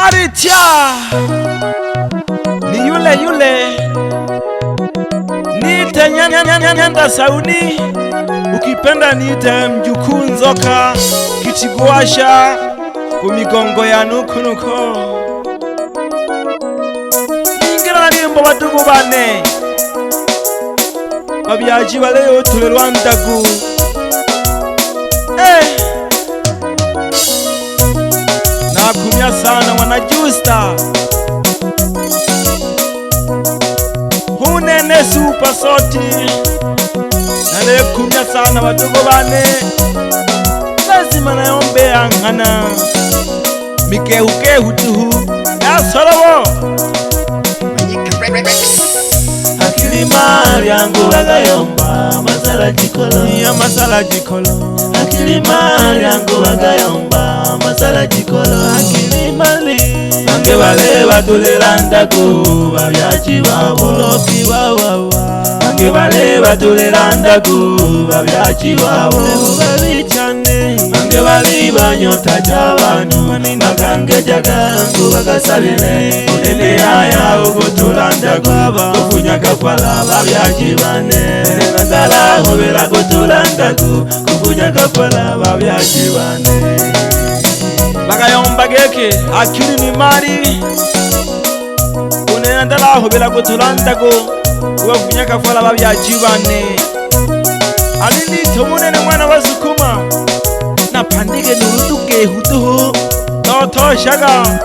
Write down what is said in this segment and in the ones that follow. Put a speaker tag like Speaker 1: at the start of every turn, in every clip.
Speaker 1: Maritia ni yule niite nyanda sauni, ukipenda niite mjukuu nzoka kichigwasha kumigongo ya nukunuko. Ningira limbo badugu bane babyaji baleyo tulerwa ndagu. Nakumya sana wanajusta hunene super soti, nalekumya sana badugu bane, lazima nayombe angana mikehukehu tuhu ya solowo
Speaker 2: akili mali yangu wagayomba masala jikolo
Speaker 1: ya masala jikolo.
Speaker 2: akili mali yangu wagayomba masala jikolo akili mali bange bale batulera ndago babyaji babo loki wawawa bange bale batulera ndago babyaji babo babichane bange bali banyota jabanu magange jagangu bagasabire unene aya ogotulanda kwaba kufunya kapala babyaji bane ngala hobera gotulanda kufunya kapala babyaji bane
Speaker 1: bagayomba geke akili ni mali unene ndala hobera gotulanda kufunya kapala babyaji bane alini tomunene mwana wasukuma na pandike nurutuke hutuhu notoshaga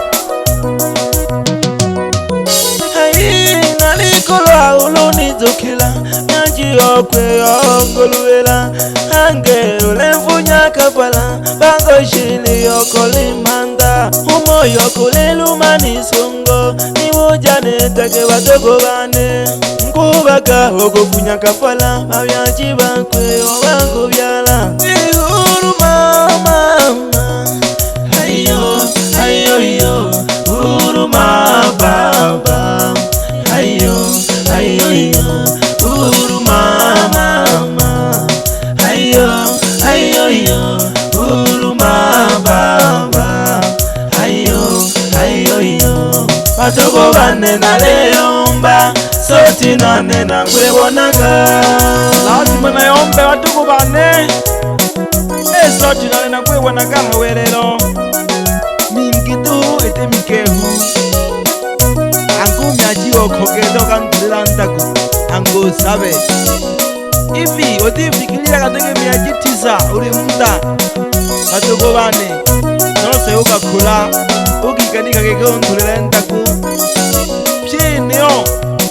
Speaker 2: nalikolo ulunizukila nanjiyokwe ongoluwela ange ulemfunya kapala bangoshili yokolimanda umoyo kulilumanisungo niwujane take badogo bane nkubaga okufunya kapala babyaji bankwe obankubyala ihuru mama ayo ayo yo huruma baba ayo ayo yo huruma mama ayo ayo yo huruma baba ayo ayo yo badogo bane naleyomba soti nane nakwebonaga
Speaker 1: lazima nayombe badugu bane soti nane nakwebonaga hawerero mingitu ete mikehu angu myajiwo kogedo kantulira ndagu angu sabe ivi otifikilira katege myajitisa uri munda badugu bane nose ugakula ukikanika kekontulira ndagu pyinio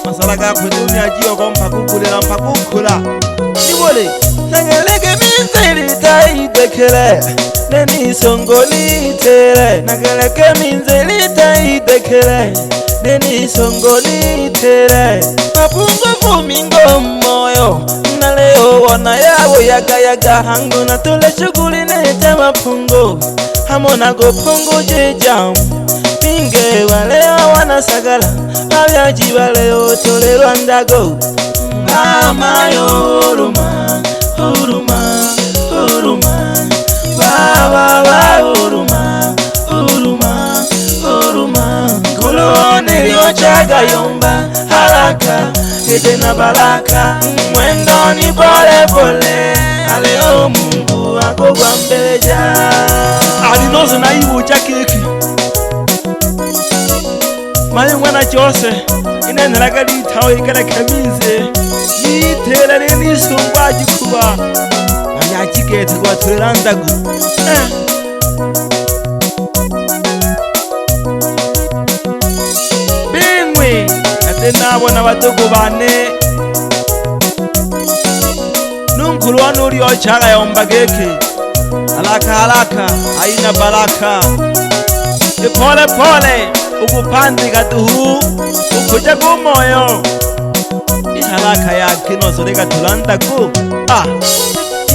Speaker 1: masala gakwe dumyajiwo kompakukulira mpakukula nibole
Speaker 2: nageleke minzeli taidekele nenisongo nitere nageleke minzeli taidekele nenisongo nitere mapungufu mingo moyo naleo wana yawo yagayaga hangu natule shughuli nete mapungu hamona gopungu jijamu minge waleo wanasagala babyaji baleo tolerwa ndago mama yo huruma huruma huruma baba ba huruma huruma huruma kulone liochaga yomba haraka ete na baraka mwendo ni pole pole aleo Mungu akogwa mbeleja
Speaker 1: alinoze na ibu chakeki maye mwana chose ineneraga litawe ikareka minze yitere nisungwa gikuba bayakigete kwa turandagu bingwe ate nabona badogo bane nunkulu wanuri ochaga yomba geke alaka aina baraka pole pole ukupandika tuhu ukuja kumoyo ihalaka yake nosoreka tulandaku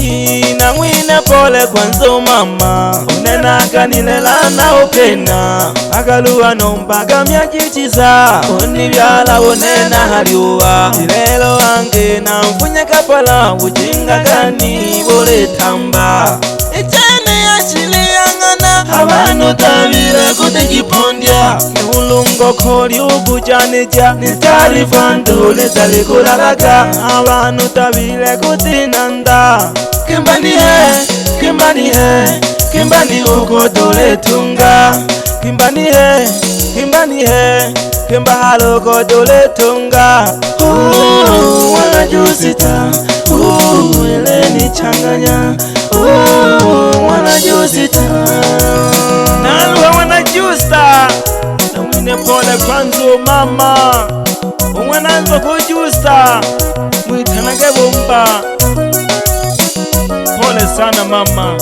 Speaker 2: ina mwine pole kwanzo mama unenaga nilelana upena agaluwa nombaga myajichiza unibyala unena haliuwa ilelo wange na mfunye kapala ujinga gani bole tamba ichene ya chili yangana abantu tabire kutekipondya ulungo koli ukujanija nitarifa ndule talikulalaga abantu tabire kutinanda kimbani uko dole tunga kimbani kimba haloko dole tunga wanajusita eleni changanya wanajusita naluwa wanajusta namwine pole kwanzo mama umwananzo kujusta mwitanage bomba pole sana mama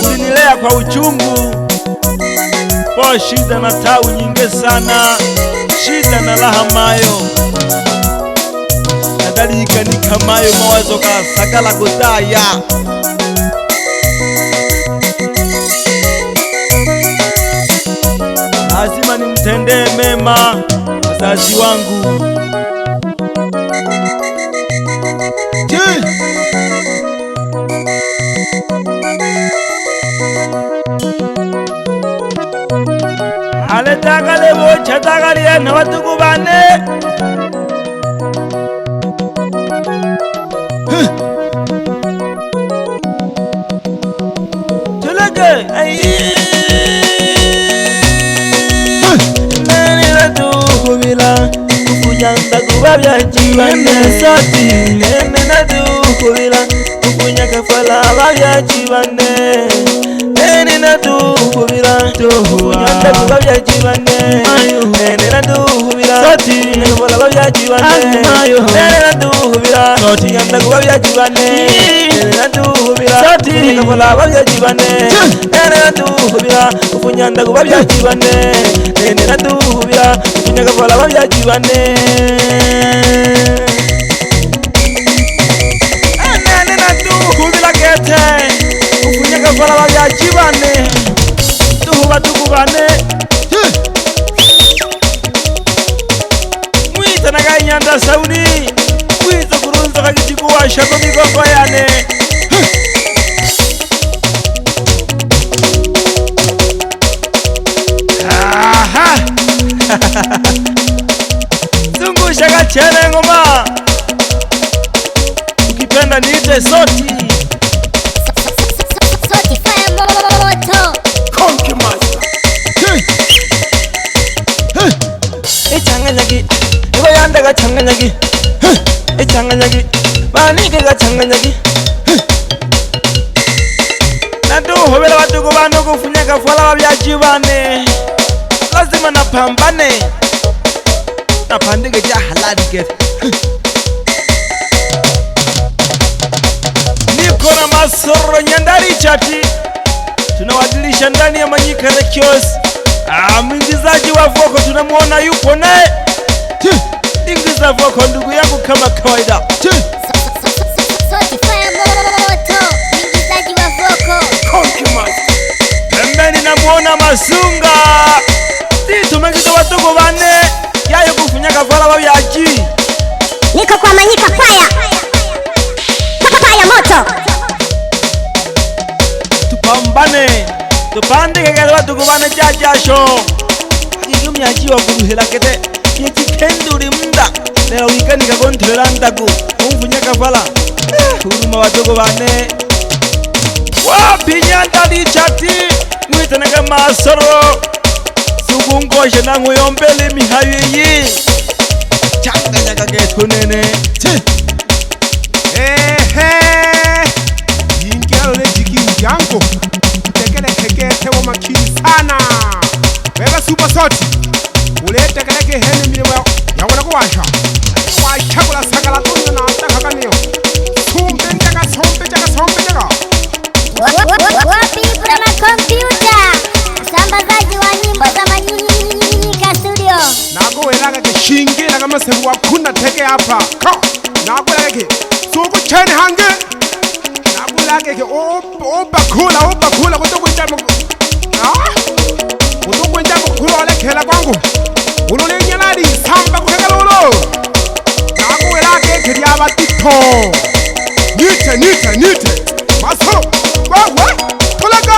Speaker 2: ulinilea kwa uchungu kwa shida na tabu nyingi sana shida na laha mayo nadalika nikamayo mawazo kasakala kutaya lazima nimtendee mema wazazi wangu aletagale bochatagalie na batuku bane tulege nene tuhubila kujanda kubabya jibane sati nene tuhubila kunyaka fala babya jibane nene tuhubila kujanda kubabya jibane nene tuhubila sati nene fala babya jibane nene tuhubila kujanda kubabya jibane nene tuhubila sati nene fala babya jibane nene tuhubila kunyanda kubabya jibane nene tuhubila kunyaka fala babya jibane kufunyaka fala babya jibane tuhuba tukubane mwita naga inyanda saudi mwita kurunza kakitikuwasha kwa migongo yane zungusha kachene ngoma ukipenda niite soti changanyaki ibayanda ga changanyaki changanyaki banike ga changanyaki nadu hobela batuko bano kufunyaka fala babyajibane lazima napambane napandike ja halali get niko na Masoro Nyandari chati tunawadilisha ndani ya Manyika Records. Mwingizaji wa voko tunamuona yupo naye. Ingiza voko ndugu yangu kama kawaida. Pembeni namuona Masunga. Tumengiza watuko bane yayo kufunyaka fala babyaji.
Speaker 3: Niko kwa Manyika fire. Fire moto.
Speaker 2: Tupambane. Tupandike kele watuko bane jajasho. Akiyumyajiwa kuruhela kete yekikenduri munda leo wikani kakontrela ndaku umfunyaka fala uruma watuko bane wapi Nyandari chati mwitanaka Masoro sugungoshe na nguyombele mihayeyi changanyaka ketu nene
Speaker 4: yingelo lejiki yangu tekele wo makini sana beba super sort ulete keleke hene milimo yabona ko washa kula sakala tunna na takakaniyo sombe jaga
Speaker 3: wapi kuna kompyuta sambazaji wa nyimbo za Manyika studio
Speaker 4: nako welaga ke shingira kama sebu wakunda teke hapa ko nako lage suku chene hange nako lage ke oba kula kutokwenda kula wale kela kwangu ulole Nyandari samba kuhekalolo nako welage ke diaba tito nite Masoro wa tulaga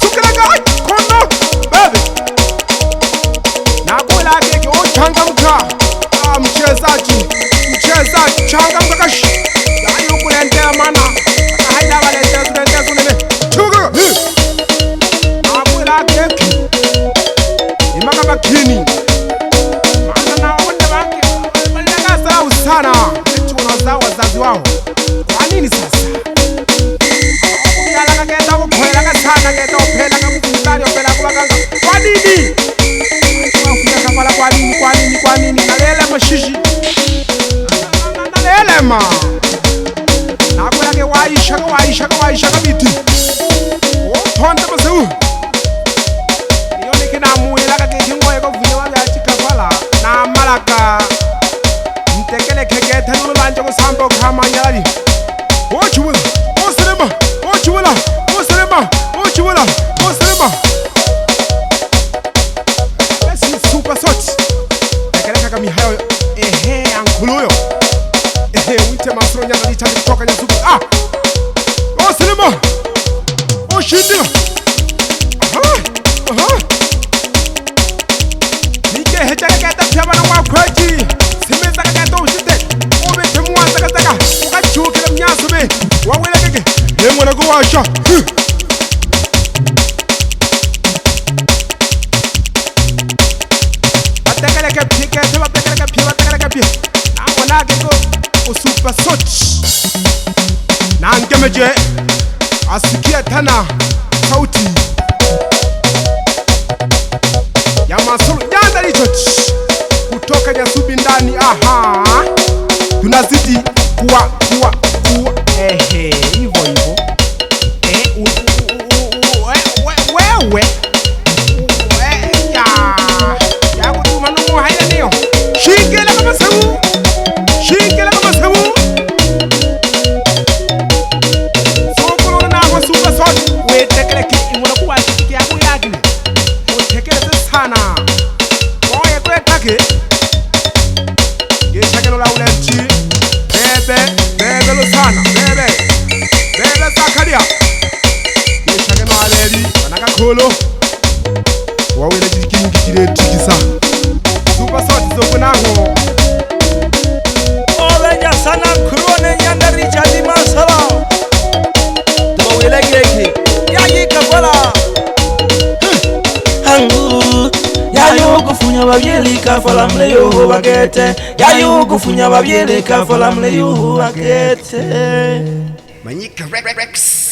Speaker 4: sukra kanga. Kwa nini? Wafunya kafala kwa nini? Nalele mashishi. Nalele ma. Nakwela ke waisha kabiti. Tonda masu. Nione kina muela ka ke ngoye ko vunya wa ya chikafala na malaka. Mtekele keke tanu lanje ko sambo kama nyali. Ochuwela. Let's super sort. Tekeleka kami hayo ankuluyo. Wite masro nyanga licha kutoka nya super. Sinema. Shindira. Nike hechaka kata pyaba na kwa kwaji. Simeza kata ushite. Obete mwanza kataka. Ukachukira mnyasume. Wawele keke. Mwana go washa. Batekeleke pia. Na mwana go super sort. Na ngemeje. Asikia tena sauti ya Masoro Nyandari kutoka Nyasubi ndani. Tunazidi kuwa hivyo wewe ya kutuma numu haina niyo shingela kama sabu sokolo na kwa super sort wetekele ki imuna kuwa shikia kuyagile utekele sana oye kwetake yeshakelo la ulenchi bebe lo sana bebe Zakaria yeshakelo aleri banaka kolo wawele jikingi kire tikisa super sort zokunaho
Speaker 2: obenja sana kurone Nyandari chati masala tuwele geke yayi kafala hangu yayo kufunya babyeli kafala mleyo bagete yayo kufunya babyeli kafala mleyo bagete
Speaker 5: Manyika Rex.